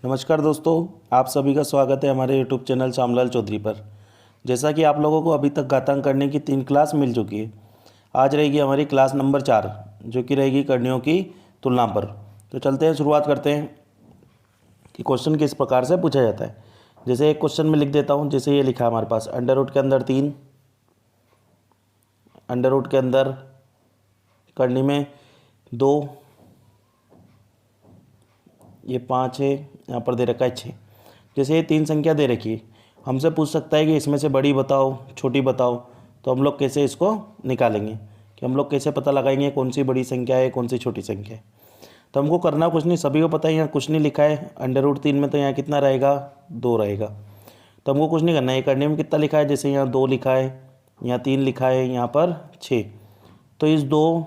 नमस्कार दोस्तों, आप सभी का स्वागत है हमारे यूट्यूब चैनल श्यामलाल चौधरी पर। जैसा कि आप लोगों को अभी तक घातांक करने की 3 क्लास मिल चुकी है, आज रहेगी हमारी क्लास नंबर 4 जो कि रहेगी करणियों की तुलना पर। तो चलते हैं, शुरुआत करते हैं कि क्वेश्चन किस प्रकार से पूछा जाता है। जैसे एक क्वेश्चन में लिख देता हूँ, जैसे ये लिखा है हमारे पास, अंडर रूट के अंदर 3, अंडर रूट के अंदर करनी में 2, ये 5 है, यहाँ पर दे रखा है 6। जैसे ये 3 संख्या दे रखी है, हमसे पूछ सकता है कि इसमें से बड़ी बताओ, छोटी बताओ। तो हम लोग कैसे इसको निकालेंगे, कि हम लोग कैसे पता लगाएंगे कौन सी बड़ी संख्या है, कौन सी छोटी संख्या है। तो हमको करना कुछ नहीं, सभी को पता है यहाँ कुछ नहीं लिखा है। अंडर रूट 3 में तो यहाँ कितना रहेगा, 2 रहेगा। तो हमको कुछ नहीं करना है। ये करने में कितना लिखा है, जैसे यहाँ 2 लिखा है, यहाँ 3 लिखा है, यहाँ पर 6। तो इस 2,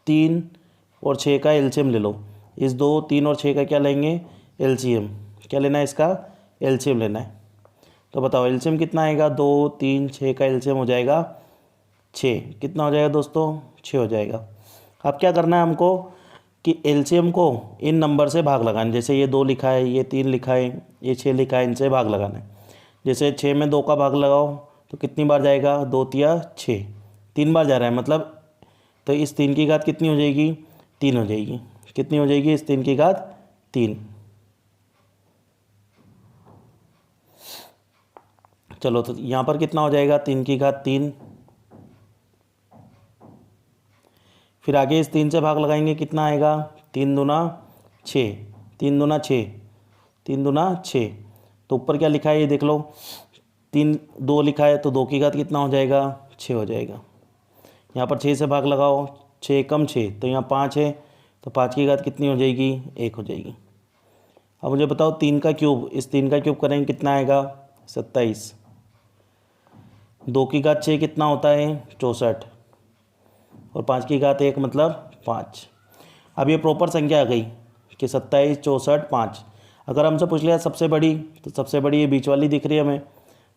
3 और 6 का एलसीएम ले लो। इस 2, 3 और 6 का क्या लेंगे, एलसीएम। क्या लेना है, इसका एलसीएम लेना है। तो बताओ एलसीएम कितना आएगा, 2, 3, 6 का एलसीएम हो जाएगा 6। कितना हो जाएगा दोस्तों, 6 हो जाएगा। अब क्या करना है हमको कि एलसीएम को इन नंबर से भाग लगाना। जैसे ये 2 लिखा है, ये 3 लिखा है, ये 6 लिखा है, इनसे भाग लगाना है। जैसे 6 में 2 का भाग लगाओ तो कितनी बार जाएगा, 2 तिया 6, 3 बार जा रहा है मतलब। तो इस 3 की घात कितनी हो जाएगी, 3 हो जाएगी। कितनी हो जाएगी, इस 3 की घात 3। चलो तो यहाँ पर कितना हो जाएगा, 3 की घात 3। फिर आगे इस 3 से भाग लगाएंगे, कितना आएगा, 3 दूना 6, 3 दूना 6, 3 दूना 6। तो ऊपर क्या लिखा है ये देख लो, 3, 2 लिखा है तो 2 की घात कितना हो जाएगा, 6 हो जाएगा। यहाँ पर 6 से भाग लगाओ, 6 कम 6 तो यहाँ 5 है, तो 5 की घात कितनी हो जाएगी, 1 हो जाएगी। अब मुझे बताओ 3 का क्यूब, इस 3 का क्यूब करेंगे कितना आएगा, 27। 2 की घात 6 कितना होता है, 64। और 5 की घात 1 मतलब 5। अब ये प्रॉपर संख्या आ गई कि 27, 64, 5। अगर हमसे पूछ लिया सबसे बड़ी, तो सबसे बड़ी ये बीच वाली दिख रही है हमें।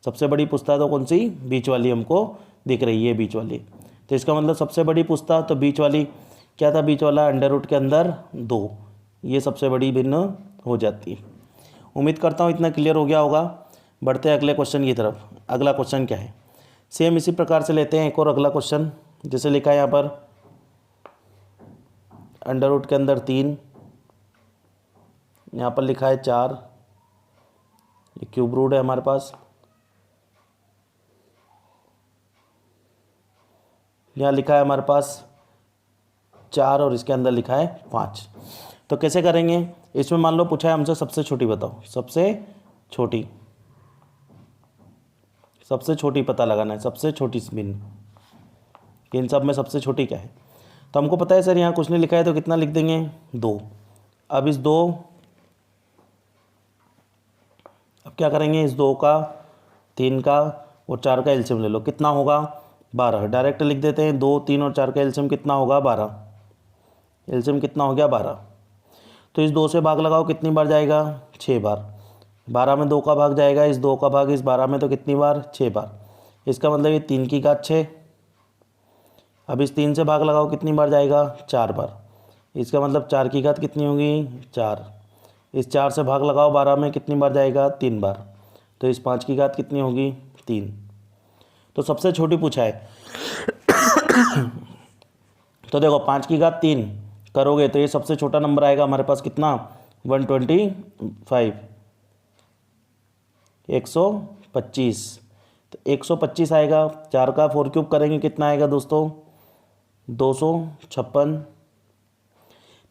सबसे बड़ी पूछता है तो कौन सी, बीच वाली हमको दिख रही है, बीच वाली। तो इसका मतलब सबसे बड़ी पूछता तो बीच वाली क्या था, बीच वाला अंडर रूट के अंदर 2, ये सबसे बड़ी भिन्न हो जाती है। उम्मीद करता हूँ इतना क्लियर हो गया होगा। बढ़ते हैं अगले क्वेश्चन की तरफ। अगला क्वेश्चन क्या है, सेम इसी प्रकार से लेते हैं एक और अगला क्वेश्चन। जैसे लिखा है यहाँ पर, अंडर रूट के अंदर 3, यहाँ पर लिखा है 4, ये क्यूब रूट है हमारे पास। यहाँ लिखा है हमारे पास 4 और इसके अंदर लिखा है 5। तो कैसे करेंगे, इसमें मान लो पूछा है हमसे सबसे छोटी बताओ, सबसे छोटी पता लगाना है, सबसे छोटी भिन्न, इन सब में सबसे छोटी क्या है। तो हमको पता है सर यहाँ कुछ नहीं लिखा है तो कितना लिख देंगे, 2। अब इस 2, अब क्या करेंगे, इस 2 का, 3 का और 4 का एलसीएम ले लो। कितना होगा, 12। डायरेक्ट लिख देते हैं, 2, 3 और 4 का एलसीएम कितना होगा, 12। एलसीएम कितना हो गया, 12। तो इस 2 से भाग लगाओ, कितनी बार जाएगा, 6 बार। 12 में 2 का भाग जाएगा, इस 2 का भाग इस 12 में, तो कितनी बार, 6 बार। इसका मतलब ये 3 की घात 6। अब इस 3 से भाग लगाओ, कितनी बार जाएगा, 4 बार। इसका मतलब 4 की घात कितनी होगी, 4। इस 4 से भाग लगाओ 12 में, कितनी बार जाएगा, 3 बार। तो इस 5 की घात कितनी होगी, 3। तो सबसे छोटी पूछा है। तो देखो 5 की घात 3 करोगे तो ये सबसे छोटा नंबर आएगा हमारे पास, कितना, 125, 125। तो 125 आएगा। 4 का 4 क्यूब करेंगे, कितना आएगा दोस्तों, 256।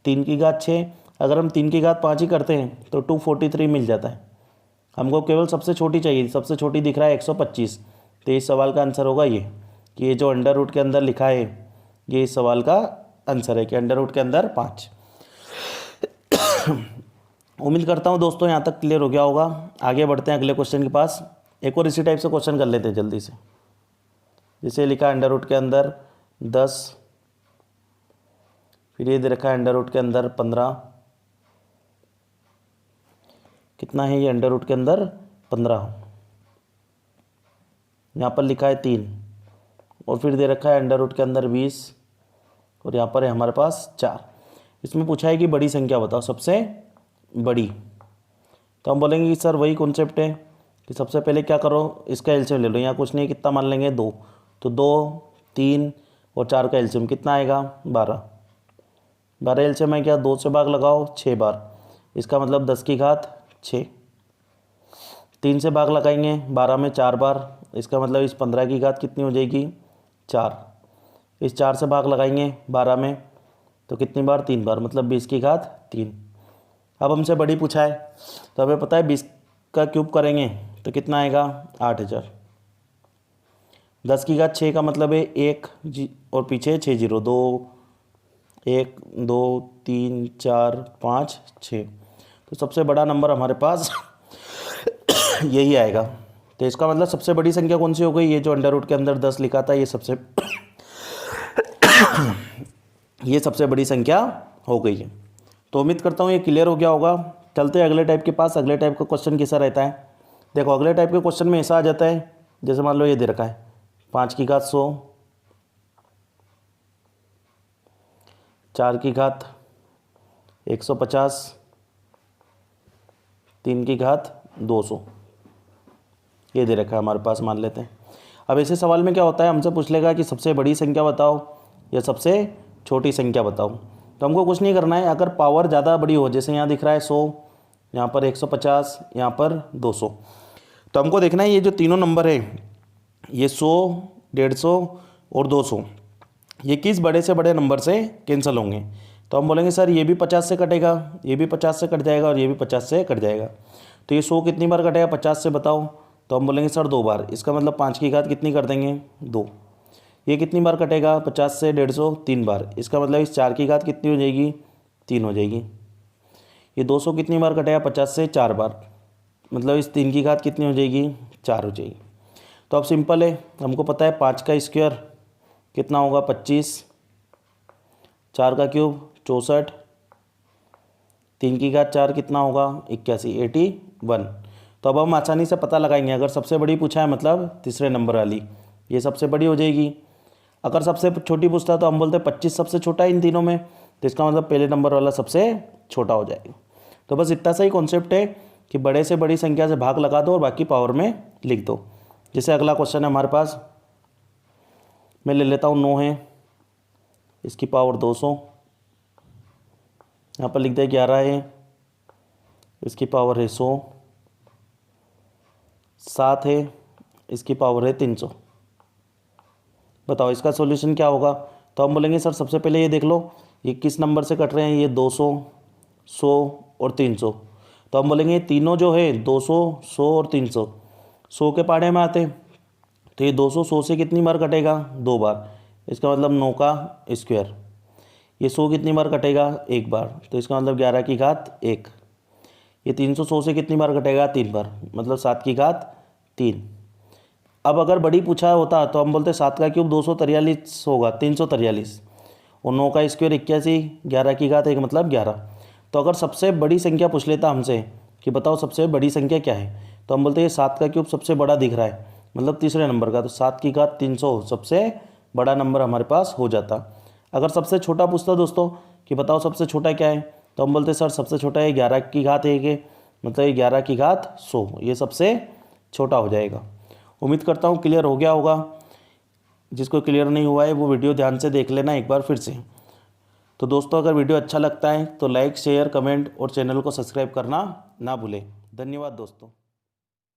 3 की घात 6, अगर हम 3 की घात 5 ही करते हैं तो 243 मिल जाता है। हमको केवल सबसे छोटी चाहिए, सबसे छोटी दिख रहा है 125। तो इस सवाल का आंसर होगा ये, कि ये जो अंडर रूट के अंदर लिखा है ये इस सवाल का आंसर है, कि अंडर रूट के अंदर 5। उम्मीद करता हूँ दोस्तों यहाँ तक क्लियर हो गया होगा। आगे बढ़ते हैं अगले क्वेश्चन के पास। एक और इसी टाइप से क्वेश्चन कर लेते हैं जल्दी से। जैसे लिखा है अंडर रूट के अंदर 10, फिर ये दे रखा है अंडर रूट के अंदर 15। कितना है ये अंडर रूट के अंदर, 15। यहाँ पर लिखा है 3, और फिर दे रखा है अंडर रूट के अंदर 20, और यहाँ पर है हमारे पास 4। इसमें पूछा है कि बड़ी संख्या बताओ, सबसे बड़ी। तो हम बोलेंगे कि सर वही कॉन्सेप्ट है कि सबसे पहले क्या करो, इसका एलसीएम ले लो। यहाँ कुछ नहीं है, कितना मान लेंगे 2, तो 2, 3 और 4 का एलसीएम कितना आएगा 12। 12 एलसीएम है क्या, 2 से भाग लगाओ 6 बार, इसका मतलब 10 की घात 6। 3 से भाग लगाएंगे 12 में 4 बार, इसका मतलब इस 15 की घात कितनी हो जाएगी 4। इस 4 से भाग लगाएंगे 12 में तो कितनी बार 3 बार, मतलब 20 की घात 3। अब हमसे बड़ी पूछा है तो हमें पता है 20 का क्यूब करेंगे तो कितना आएगा 8000। 10 की घात 6 का मतलब है 1 और पीछे 6 जीरो, 2 1 2 3 4 5 6, तो सबसे बड़ा नंबर हमारे पास यही आएगा। तो इसका मतलब सबसे बड़ी संख्या कौन सी हो गई, ये जो अंडर रूट के अंदर 10 लिखा था, ये सबसे बड़ी संख्या हो गई है। तो उम्मीद करता हूँ ये क्लियर हो गया होगा। चलते हैं अगले टाइप के पास। अगले टाइप का क्वेश्चन कैसा रहता है, देखो अगले टाइप के क्वेश्चन में ऐसा आ जाता है, जैसे मान लो ये दे रखा है 5 की घात 100, 4 की घात 150, 3 की घात 200, ये दे रखा है हमारे पास, मान लेते हैं। अब ऐसे सवाल में क्या होता है, हमसे पूछ लेगा कि सबसे बड़ी संख्या बताओ या सबसे छोटी संख्या बताओ। तो हमको कुछ नहीं करना है, अगर पावर ज़्यादा बड़ी हो, जैसे यहाँ दिख रहा है 100, यहाँ पर 150, यहाँ पर 200, तो हमको देखना है ये जो तीनों नंबर है, ये 100, 150 और 200, ये किस बड़े से बड़े नंबर से कैंसिल होंगे। तो हम बोलेंगे सर ये भी 50 से कटेगा, ये भी 50 से कट जाएगा और ये भी 50 से कट जाएगा। तो ये 100 कितनी बार कटेगा 50 से बताओ, तो हम बोलेंगे सर 2 बार, इसका मतलब 5 की घात कितनी कर देंगे 2। ये कितनी बार कटेगा 50 से 150 3 बार, इसका मतलब इस 4 की घात कितनी हो जाएगी 3 हो जाएगी। ये 200 कितनी बार कटेगा 50 से 4 बार, मतलब इस 3 की घात कितनी हो जाएगी 4 हो जाएगी। तो अब सिंपल है, हमको पता है 5 का स्क्वायर कितना होगा 25, 4 का क्यूब 64, 3 की घात 4 कितना होगा 81, 81। तो अब हम आसानी से पता लगाएंगे, अगर सबसे बड़ी पूछा है मतलब तीसरे नंबर वाली, ये सबसे बड़ी हो जाएगी। अगर सबसे छोटी पूछता है तो हम बोलते हैं 25 सबसे छोटा है इन तीनों में, तो इसका मतलब पहले नंबर वाला सबसे छोटा हो जाएगा। तो बस इतना सा ही कॉन्सेप्ट है कि बड़े से बड़ी संख्या से भाग लगा दो और बाकी पावर में लिख दो। जैसे अगला क्वेश्चन है हमारे पास, मैं ले लेता हूँ 9 है, इसकी पावर 200, यहाँ पर लिख दे 11 है, इसकी पावर है 100, 7 है, इसकी पावर है 300। बताओ इसका सॉल्यूशन क्या होगा। तो हम बोलेंगे सर सबसे पहले ये देख लो ये किस नंबर से कट रहे हैं, ये 200, 100 और 300। तो हम बोलेंगे तीनों जो है 200, 100 और 300 100 के पाड़े में आते, तो ये 200 100 से कितनी बार कटेगा 2 बार, इसका मतलब 9 का स्क्वायर। ये 100 कितनी बार कटेगा 1 बार, तो इसका मतलब 11 की घात 1। ये 300 100 से कितनी बार कटेगा 3 बार, मतलब 7 की घात 3। अब अगर बड़ी पूछा होता तो हम बोलते 7 का क्यूब 243 होगा 343, और 9 का स्क्वायर 81, 11 की घात 1 मतलब 11। तो अगर सबसे बड़ी संख्या पूछ लेता हमसे कि बताओ सबसे बड़ी संख्या क्या है, तो हम बोलते हैं 7 का क्यूब सबसे बड़ा दिख रहा है, मतलब तीसरे नंबर का, तो 7 की घात 300 सबसे बड़ा नंबर हमारे पास हो जाता। अगर सबसे छोटा पूछता दोस्तों कि बताओ सबसे छोटा क्या है, तो हम बोलते सर सबसे छोटा है 11 की घात 1 है, मतलब ये 11 की घात 100, ये सबसे छोटा हो जाएगा। उम्मीद करता हूँ क्लियर हो गया होगा। जिसको क्लियर नहीं हुआ है वो वीडियो ध्यान से देख लेना एक बार फिर से। तो दोस्तों अगर वीडियो अच्छा लगता है तो लाइक शेयर कमेंट और चैनल को सब्सक्राइब करना ना भूलें। धन्यवाद दोस्तों।